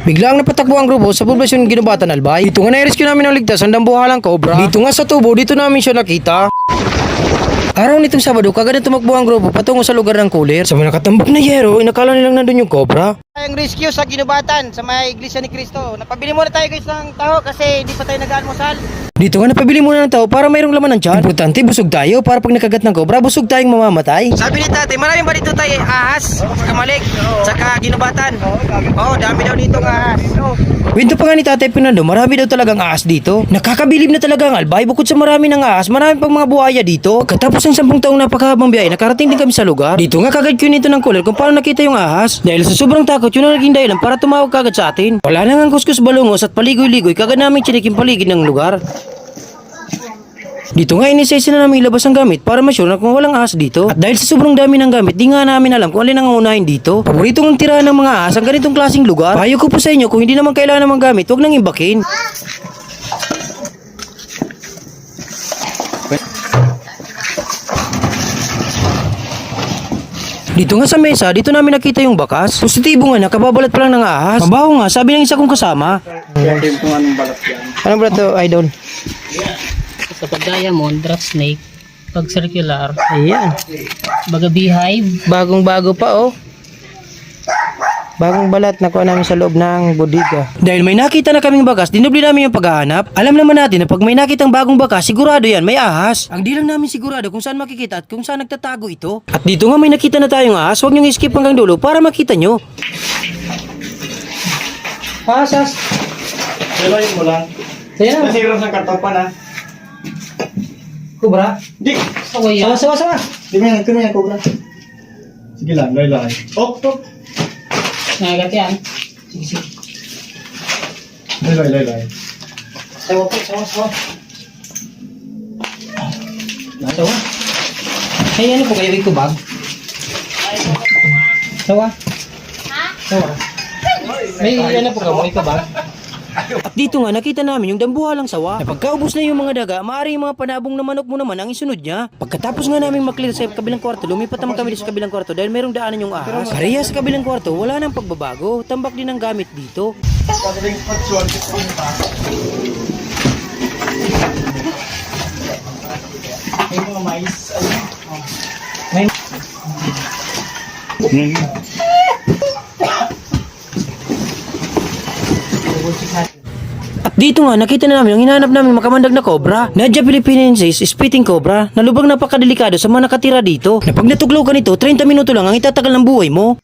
Biglang napatakbo ang grupo sa poblasyon Ginubatan Albay. Dito nga na-rescue namin ang ligtas ang dambuhalang cobra. Dito nga sa tubo, dito namin siya nakita. Araw nitong Sabado, kagad na tumakbo ang grupo patungo sa lugar ng cooler. Sa mga nakatambak na yero, inakala nilang nandun yung cobra. Ang rescue sa Ginubatan sa may Iglesia ni Cristo. Napabili muna tayo guys ng taho kasi hindi pa tayo nag-almusal. Dito nga napabili muna ng tao para mayroong laman ng tiyan. Importante, busog tayo para pag nakagat ng cobra, busog tayong mamamatay. Sabi ni tatay, maraming ba dito tayo ahas, kamalik, saka Ginubatan? Oo, dami daw dito ng ahas. Winto pa nga ni Tatay Fernando, marami daw talagang ahas dito. Nakakabilib na talaga ang Albay, bukod sa marami ng ahas, marami pang mga buhaya dito. Pagkatapos ng 10 taong napakahabang biyahe, nakarating din kami sa lugar. Dito nga kagad ko nito ng cooler kung paano nakita yung ahas. Dahil sa sobrang takot, yun ang naging dahilan para tumawag kagad sa atin. Wala nang ang kuskus balungos at paligoy-ligoy, kagad namin chinik yung paligid ng lugar. Dito nga inisesi na namin ilabas ang gamit para ma-sure na kung walang ahas dito. At dahil sa sobrang dami ng gamit, di nga namin alam kung alin ang unahin dito. Paborito ng tirahan ng mga ahas ang ganitong klaseng lugar. Payo ko po sa inyo, kung hindi naman kailangan ng mga gamit, huwag nang imbakin. Dito nga sa mesa, dito namin nakita yung bakas. Positibo nga, nakababalat pa lang ng ahas. Mabaho nga, sabi ng isa kong kasama. Anong balat to, idol? Sa pag diamond, drop snake, pag circular, Ayan. baga beehive, Bagong bago pa oh. Bagong balat nakuha namin sa loob ng bodega. Dahil may nakita na kaming bakas, dinubli namin yung paghahanap. Alam naman natin na pag may nakitang bagong bakas, sigurado yan, may ahas. Ang di lang namin sigurado kung saan makikita at kung saan nagtatago ito. At dito nga may nakita na tayong ahas, huwag niyong skip hanggang dulo para makita nyo. Ahas! Ilayin mo lang. Ayan na. Kasi yung sa karton pa na. Kubra. Di! sawaya, Sawa. Kami yan, Cobra. Sige lang, laylay. Oh, oh. nangagat yan. Laylay. Sawa po, sawa. Sawa. Ay, ano po kayo ikubag? Sawa. Sawa. May ano po ka mo ikubag? At dito nga nakita namin yung dambuhalang sawa. Na pagkaubos na yung mga daga, maaari yung mga panabong na manok mo naman ang isunod niya. Pagkatapos nga namin maklear sa kabilang kwarto, lumipat naman kami sa kabilang kwarto dahil mayroong daanan yung ahas. Pareha sa kabilang kwarto, wala nang pagbabago. Tambak din ang gamit dito. May mga mais. May... At dito nga nakita na namin ang hinahanap namin makamandag na cobra. Nadia Philippinensis, spitting cobra, na lubang napakadelikado sa mga nakatira dito. Na pag natuglaw ka nito, 30 minuto lang ang itatagal ng buhay mo.